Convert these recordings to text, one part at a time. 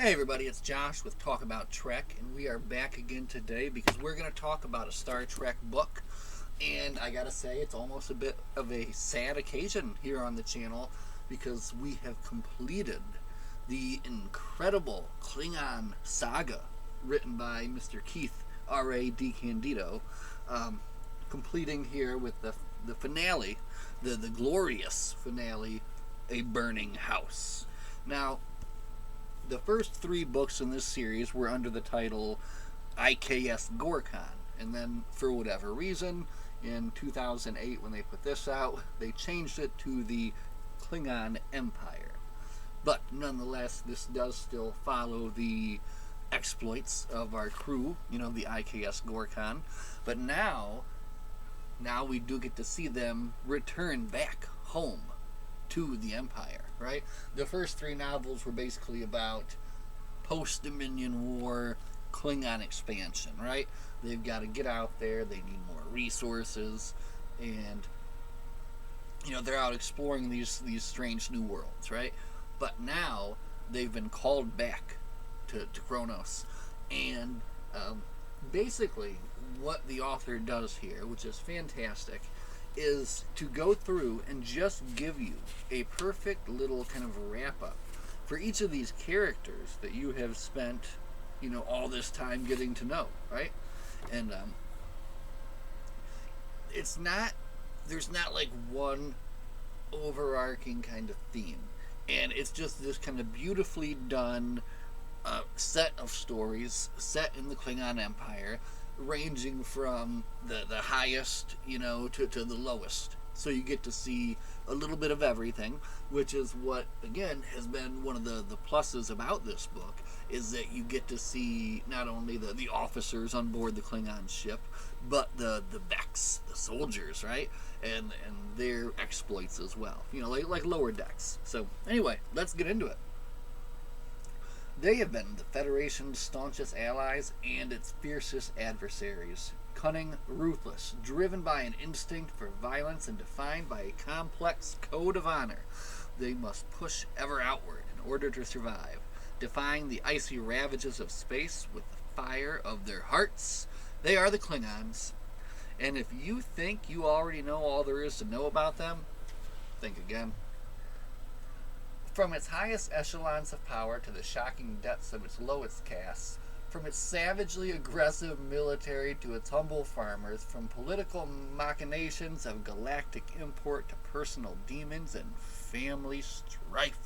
Hey everybody, it's Josh with Talk About Trek, and we are back again today because we're going to talk about a Star Trek book. And I gotta say, it's almost a bit of a sad occasion here on the channel because we have completed the incredible Klingon saga written by Mr. Keith R.A. DeCandido, completing here with the finale, the glorious finale, A Burning House. Now, the first three books in this series were under the title IKS Gorkon, and then for whatever reason, in 2008 when they put this out, they changed it to the Klingon Empire. But nonetheless, this does still follow the exploits of our crew, the IKS Gorkon. But now we do get to see them return back home to the Empire, right? The first three novels were basically about post-Dominion War Klingon expansion, right? They've got to get out there, they need more resources, and they're out exploring these strange new worlds, right? But now they've been called back to Kronos, and basically what the author does here, which is fantastic, is to go through and just give you a perfect little kind of wrap up for each of these characters that you have spent, all this time getting to know, right? And there's not like one overarching kind of theme, and it's just this kind of beautifully done set of stories set in the Klingon Empire, ranging from the highest, to the lowest. So you get to see a little bit of everything, which is what, again, has been one of the pluses about this book, is that you get to see not only the officers on board the Klingon ship, but the Becks, the soldiers, right? And their exploits as well, like lower decks. So anyway, let's get into it. They have been the Federation's staunchest allies and its fiercest adversaries. Cunning, ruthless, driven by an instinct for violence, and defined by a complex code of honor, they must push ever outward in order to survive, defying the icy ravages of space with the fire of their hearts. They are the Klingons. And if you think you already know all there is to know about them, think again. From its highest echelons of power to the shocking depths of its lowest castes, from its savagely aggressive military to its humble farmers, from political machinations of galactic import to personal demons and family strife,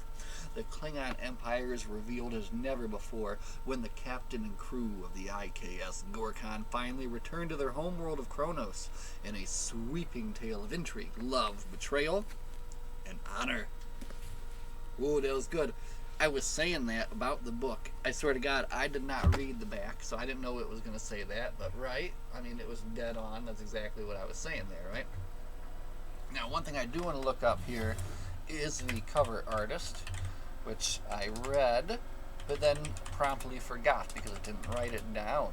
the Klingon Empire is revealed as never before when the captain and crew of the IKS Gorkon finally return to their homeworld of Kronos in a sweeping tale of intrigue, love, betrayal, and honor. Whoa, that was good. I was saying that about the book. I swear to God, I did not read the back, so I didn't know it was going to say that. But, right? I mean, it was dead on. That's exactly what I was saying there, right? Now, one thing I do want to look up here is the cover artist, which I read, but then promptly forgot because I didn't write it down.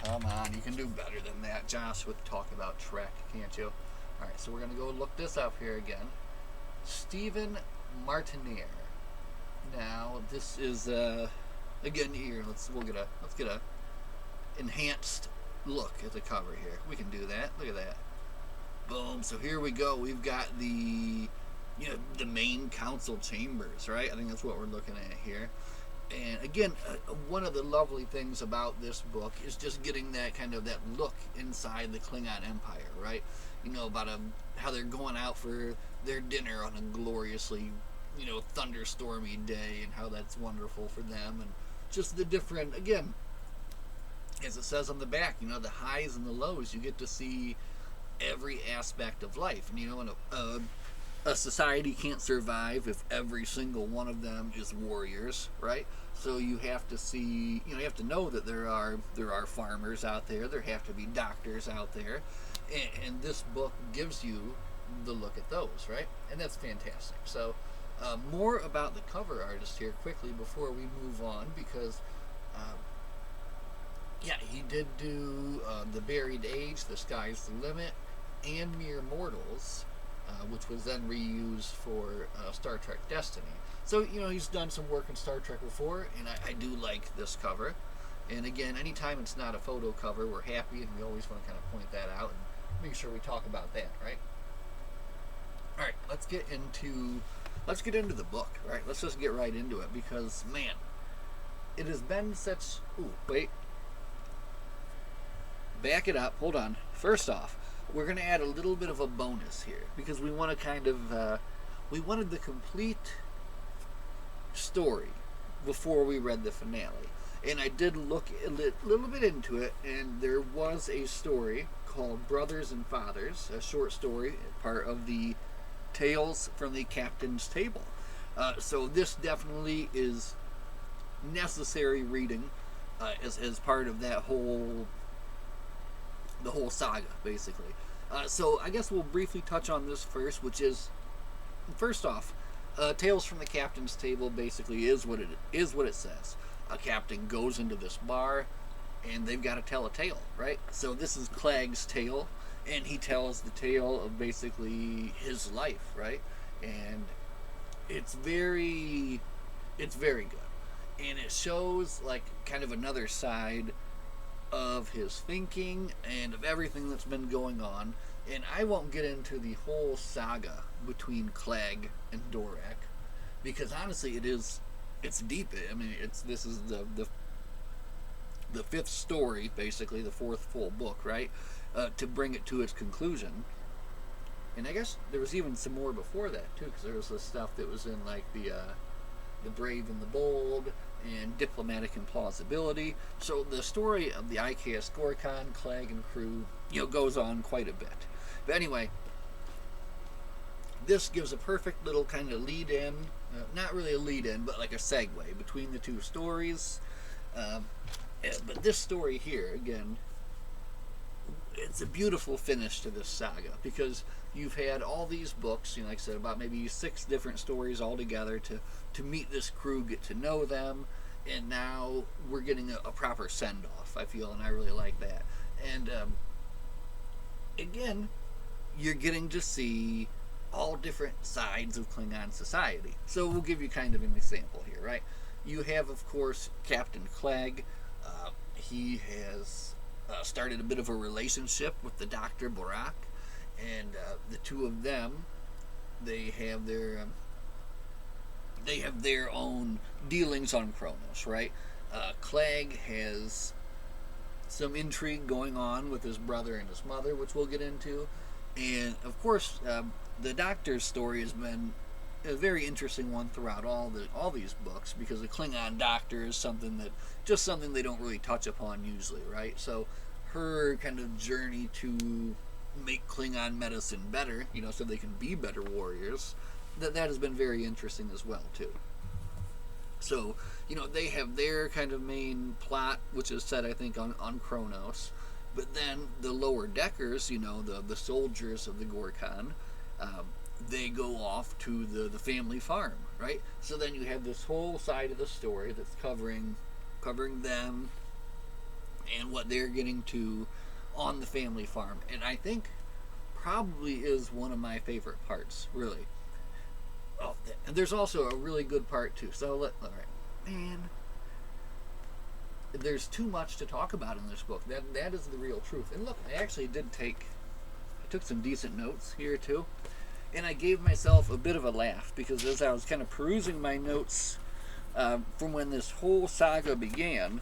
Come on, you can do better than that, Josh, with Talk About Trek, can't you? Alright, so we're going to go look this up here again. Stephen Martinier. Now this is again here. Let's get a enhanced look at the cover here. We can do that. Look at that. Boom. So here we go. We've got the the main council chambers, right? I think that's what we're looking at here. And again, one of the lovely things about this book is just getting that kind of that look inside the Klingon Empire, right? About how they're going out for their dinner on a gloriously, thunderstormy day, and how that's wonderful for them, and just the different, again, as it says on the back, the highs and the lows. You get to see every aspect of life, and a society can't survive if every single one of them is warriors, right? So you have to see, you have to know that there are farmers out there. There have to be doctors out there, and this book gives you the look at those, right? And that's fantastic. So more about the cover artist here quickly before we move on, because he did do The Buried Age, The Sky's the Limit, and Mere Mortals, which was then reused for Star Trek Destiny. So, he's done some work in Star Trek before, and I do like this cover. And again, anytime it's not a photo cover, we're happy, and we always want to kind of point that out and make sure we talk about that, right? All right, let's get into the book, right? Let's just get right into it because, man, it has been such. Ooh, wait, back it up. Hold on. First off, we're going to add a little bit of a bonus here because we want to we wanted the complete story before we read the finale. And I did look a little bit into it, and there was a story called Brothers and Fathers, a short story, part of the Tales from the Captain's Table. So this definitely is necessary reading as part of the whole saga, basically. So I guess we'll briefly touch on this first, which is, first off, Tales from the Captain's Table basically is what it says. A captain goes into this bar, and they've got to tell a tale, right? So this is Clagg's tale, and he tells the tale of basically his life, right? And it's very good, and it shows like kind of another side of his thinking and of everything that's been going on. And I won't get into the whole saga between Clegg and Dvorak because honestly, it's deep. I mean, this is the fifth story, basically the fourth full book, right? To bring it to its conclusion. And I guess there was even some more before that too, because there was this stuff that was in like the Brave and the Bold and Diplomatic Implausibility. So the story of the IKS Gorkon, Clegg, and crew, goes on quite a bit. But anyway, this gives a perfect little kind of lead in, not really a lead in, but like a segue between the two stories. But this story here, again, it's a beautiful finish to this saga because you've had all these books, like I said, about maybe 6 different stories all together to meet this crew, get to know them, and now we're getting a proper send-off, I feel, and I really like that. And again, you're getting to see all different sides of Klingon society. So we'll give you kind of an example here, right? You have, of course, Captain Clegg. He has started a bit of a relationship with the Dr. Borak, and the two of them, they have their own dealings on Kronos, right? Clegg has some intrigue going on with his brother and his mother, which we'll get into. And of course, the Doctor's story has been a very interesting one throughout all these books because the Klingon Doctor is something they don't really touch upon usually, right? So her kind of journey to make Klingon medicine better, so they can be better warriors, that has been very interesting as well too. So, they have their kind of main plot, which is set, I think, on Kronos. But then the lower deckers, the soldiers of the Gorkon, they go off to the family farm, right? So then you have this whole side of the story that's covering them and what they're getting to on the family farm. And I think probably is one of my favorite parts, really. Oh, and there's also a really good part too. So all right, man, there's too much to talk about in this book. That is the real truth. And look, I actually I took some decent notes here too, and I gave myself a bit of a laugh because as I was kind of perusing my notes from when this whole saga began,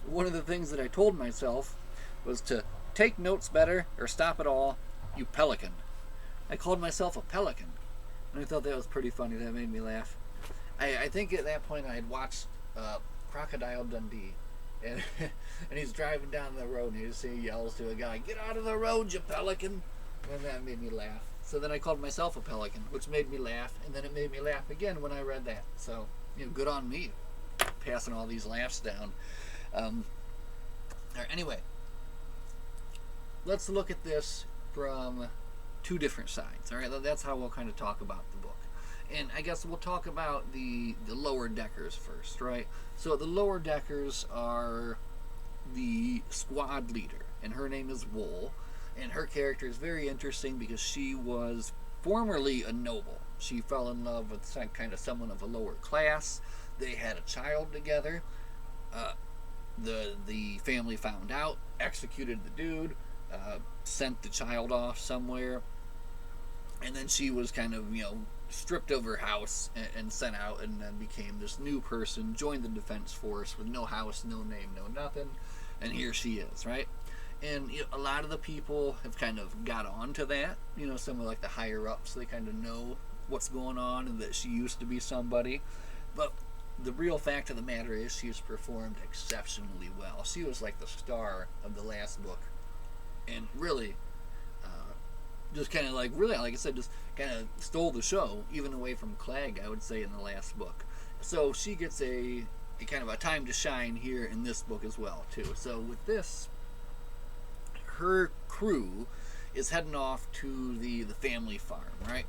one of the things that I told myself was to take notes better or stop it all, you pelican. I called myself a pelican. And I thought that was pretty funny. That made me laugh. I think at that point I had watched Crocodile Dundee. And and he's driving down the road and he yells to a guy, "Get out of the road, you pelican!" And that made me laugh. So then I called myself a pelican, which made me laugh. And then it made me laugh again when I read that. So, good on me. Passing all these laughs down. Anyway, let's look at this from 2 different sides. All right, that's how we'll kind of talk about the book. And I guess we'll talk about the lower deckers first, right? So the lower deckers are the squad leader, and her name is Wool. And her character is very interesting because she was formerly a noble. She fell in love with some kind of someone of a lower class. They had a child together. Uh, the family found out, executed the dude, sent the child off somewhere, and then she was kind of stripped of her house and sent out, and then became this new person, joined the defense force with no house, no name, no nothing, and here she is, right? And a lot of the people have kind of got on to that. Some of like the higher ups, they kind of know what's going on and that she used to be somebody. But the real fact of the matter is she's performed exceptionally well. She was like the star of the last book. And really, just kind of like I said, just kind of stole the show, even away from Clegg, I would say, in the last book. So she gets a kind of a time to shine here in this book as well, too. So with this, her crew is heading off to the family farm, right?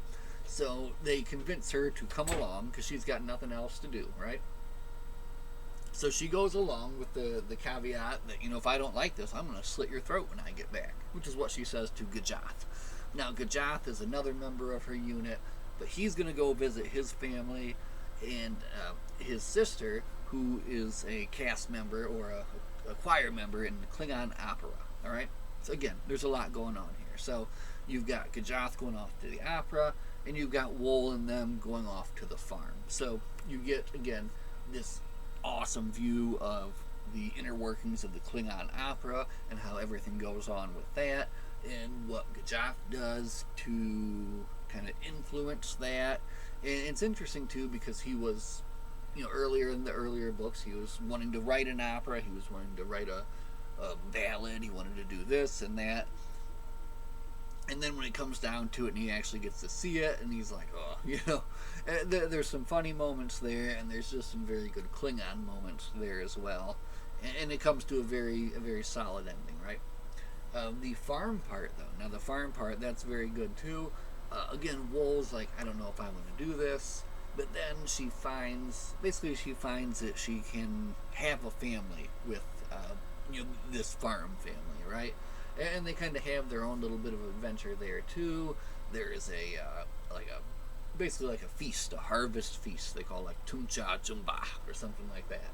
So they convince her to come along because she's got nothing else to do, right? So she goes along with the caveat that, if I don't like this, I'm going to slit your throat when I get back, which is what she says to Gajath. Now, Gajath is another member of her unit, but he's going to go visit his family and his sister, who is a cast member or a choir member in the Klingon opera, all right? So again, there's a lot going on here. So you've got Gajath going off to the opera, and you've got Wool and them going off to the farm. So you get, again, this awesome view of the inner workings of the Klingon opera and how everything goes on with that, and what Gajath does to kind of influence that. And it's interesting, too, because he was, earlier in the earlier books, he was wanting to write an opera, he was wanting to write a ballad, he wanted to do this and that. And then when it comes down to it and he actually gets to see it, and he's like, there's some funny moments there, and there's just some very good Klingon moments there as well. And it comes to a very solid ending, right? The farm part, though. Now, the farm part, that's very good, too. Again, Wool's like, I don't know if I want to do this. But then she finds that she can have a family with, this farm family, right? And they kind of have their own little bit of adventure there too. There is basically like a feast, a harvest feast. They call it like Tumcha Jumba or something like that.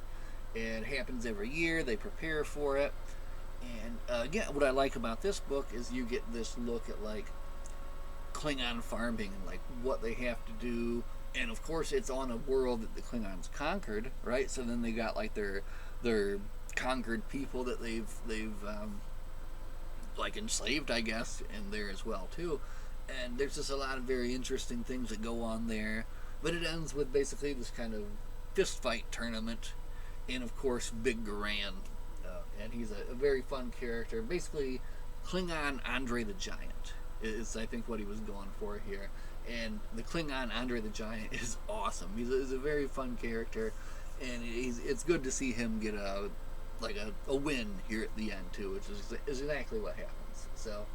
And it happens every year. They prepare for it. And again, what I like about this book is you get this look at like Klingon farming and like what they have to do. And of course, it's on a world that the Klingons conquered, right? So then they got like their conquered people that they've like enslaved, I guess, in there as well too. And there's just a lot of very interesting things that go on there. But it ends with basically this kind of fist fight tournament, and of course Big Garan, and he's a very fun character. Basically, Klingon Andre the Giant is I think what he was going for here. And the Klingon Andre the Giant is awesome. He's a very fun character, and it's good to see him get a win here at the end too, which is exactly what happens. So,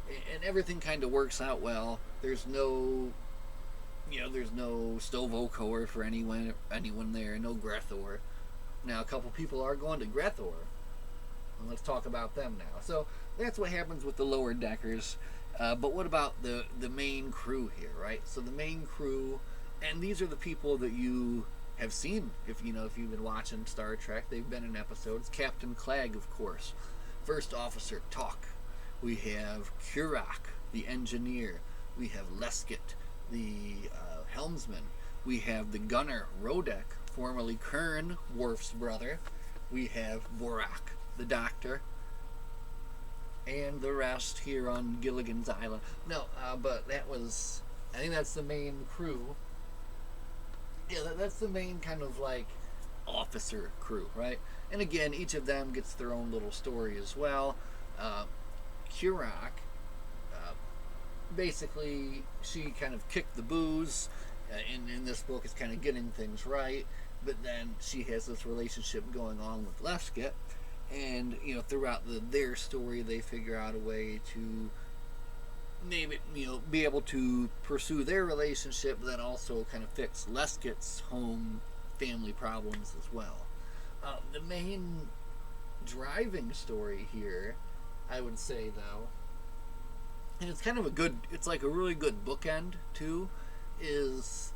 and everything kind of works out well. There's no Stovokor for anyone there, no Grethor. Now, a couple people are going to Grethor, and let's talk about them now. So that's what happens with the lower deckers. But what about the main crew here, right? So the main crew, and these are the people that you have seen if you've been watching Star Trek. They've been in episodes. Captain Clegg, of course. First Officer Talk. We have Kurak, the engineer. We have Leskett, the helmsman. We have the gunner, Rodek, formerly Kern, Worf's brother. We have Borak, the doctor. And the rest here on Gilligan's Island. No, but I think that's the main crew. Yeah, that's the main kind of like officer crew, right? And again, each of them gets their own little story as well. Kurak, basically, she kind of kicked the booze. In this book, is kind of getting things right. But then she has this relationship going on with Leskett. And, throughout their story, they figure out a way to maybe, be able to pursue their relationship, but then also kind of fix Leskett's home family problems as well. The main driving story here, I would say, though, and it's kind of it's like a really good bookend, too, is...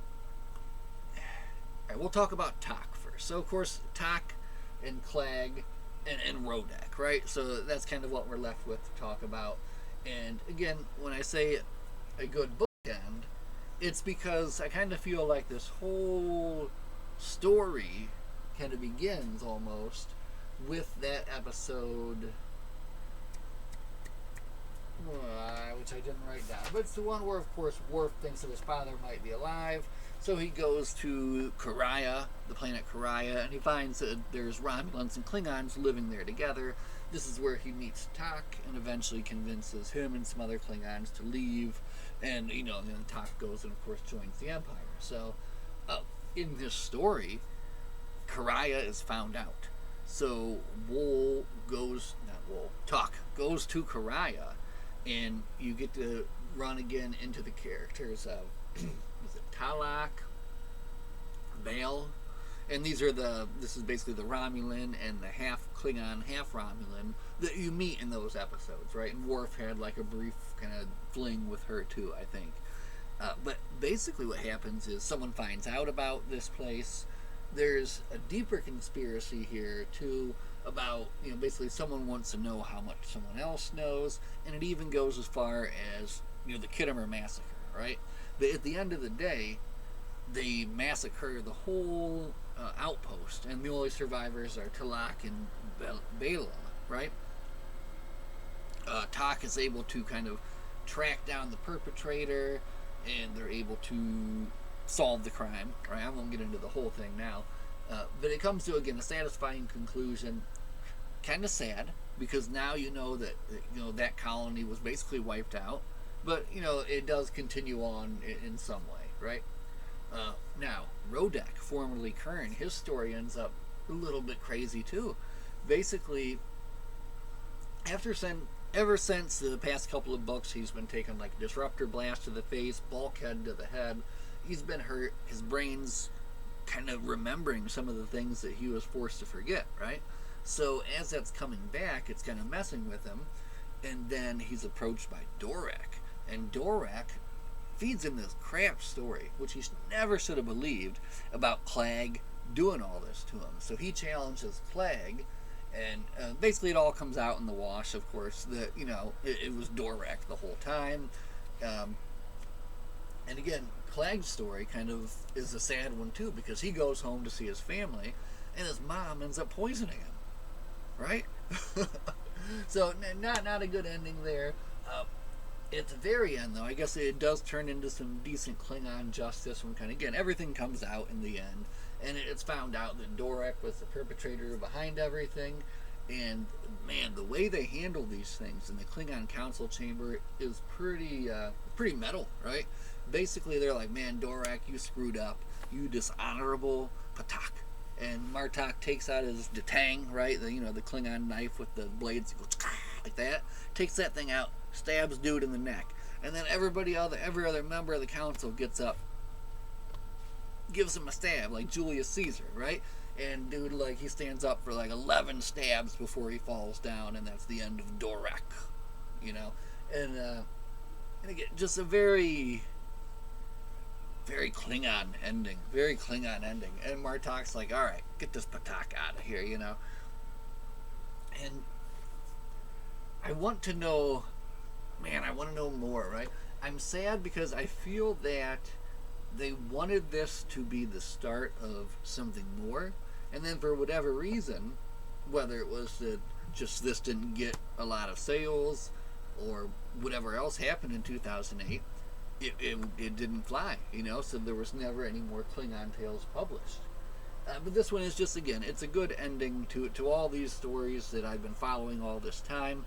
Alright, we'll talk about Tak first. So, of course, Tak and Clag and Rodak, right? So that's kind of what we're left with to talk about. And again, when I say a good bookend, it's because I kind of feel like this whole story kind of begins almost with that episode, which I didn't write down. But it's the one where, of course, Worf thinks that his father might be alive. So he goes to Karaya, the planet Karaya, and he finds that there's Romulans and Klingons living there together. This is where he meets Tak and eventually convinces him and some other Klingons to leave. And, you know, then Tak goes and, of course, joins the Empire. So, in this story, Karaya is found out. So Tak goes to Karaya, and you get to run again into the characters of is it Talak, Bale, and this is basically the Romulan and the half Klingon, half Romulan that you meet in those episodes, right? And Worf had like a brief kind of fling with her too, I think. But basically what happens is someone finds out about this place. There's a deeper conspiracy here too about, you know, basically someone wants to know how much someone else knows, and it even goes as far as, you know, the Kittimer massacre, right? But at the end of the day, they massacre the whole outpost, and the only survivors are Talak and Bela, right? Tak is able to kind of track down the perpetrator, and they're able to solve the crime, right? I won't get into the whole thing now. But it comes to, again, a satisfying conclusion. Kind of sad, because now you know that, you know, that colony was basically wiped out. But, you know, it does continue on in some way, right? Now, Rodak, formerly Kern, his story ends up a little bit crazy too. Basically, ever since the past couple of books, he's been taking like disruptor blast to the face, bulkhead to the head. He's been hurt. His brain's kind of remembering some of the things that he was forced to forget, right? So as that's coming back, it's kind of messing with him. And then he's approached by Dorak. And Dorak feeds him this crap story, which he never should have believed, about Clag doing all this to him. So he challenges Clag, and basically it all comes out in the wash, of course, that, you know, it was Dorak the whole time. And again, Clag's story kind of is a sad one too, because he goes home to see his family, and his mom ends up poisoning him, right? So not a good ending there. At the very end, though, I guess it does turn into some decent Klingon justice when kind of, again, everything comes out in the end, and it's found out that Dorak was the perpetrator behind everything. And man, the way they handle these things in the Klingon Council chamber is pretty metal, right? Basically, they're like, man, Dorak, you screwed up. You dishonorable Patak. And Martok takes out his Detang, right? The Klingon knife with the blades, goes like that. Takes that thing out, stabs dude in the neck, and then every other member of the council gets up, gives him a stab, like Julius Caesar, right? And dude, like, he stands up for like 11 stabs before he falls down, and that's the end of Dorak, you know. And again, just a very, very Klingon ending, And Martok's like, all right, get this Patak out of here, you know. And I want to know more, right? I'm sad because I feel that they wanted this to be the start of something more, and then for whatever reason, whether it was that just this didn't get a lot of sales or whatever else happened in 2008, it didn't fly, you know, so there was never any more Klingon tales published. But this one is just, again, it's a good ending to all these stories that I've been following all this time,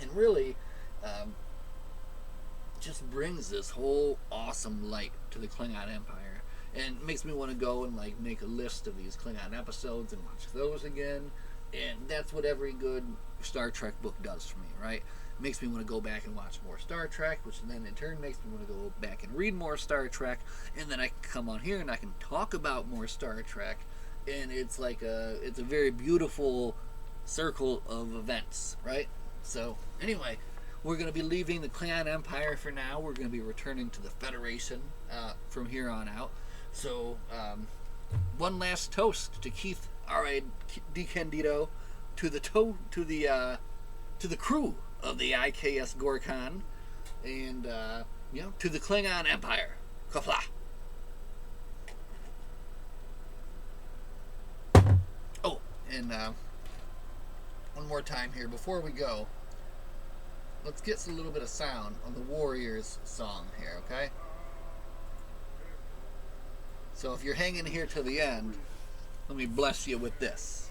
and really just brings this whole awesome light to the Klingon Empire, and makes me want to go and like make a list of these Klingon episodes and watch those again. And that's what every good Star Trek book does for me, right? Makes me want to go back and watch more Star Trek, which then in turn makes me want to go back and read more Star Trek, and then I can come on here and I can talk about more Star Trek, and it's like it's a very beautiful circle of events, right? So anyway, We're going to be leaving the Klingon Empire for now. We're going to be returning to the Federation from here on out. So, one last toast to Keith, R.A. DeCandido, to the crew of the IKS Gorkon, and to the Klingon Empire. Kafla. Oh, and one more time here before we go. Let's get a little bit of sound on the Warriors song here, okay? So if you're hanging here till the end, let me bless you with this.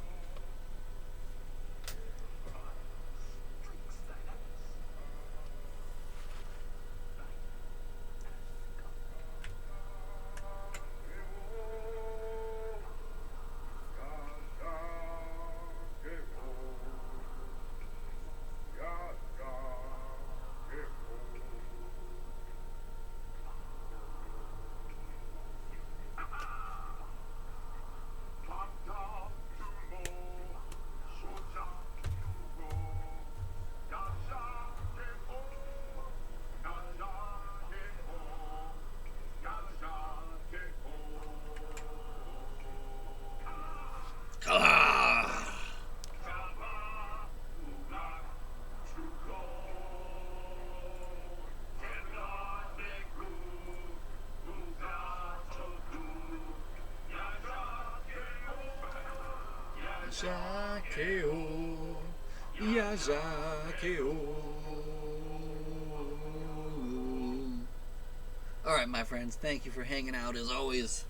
Alright, my friends, thank you for hanging out. As always,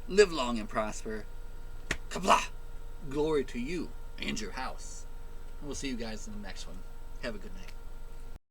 live long and prosper. Kabla! Glory to you and your house. And we'll see you guys in the next one. Have a good night.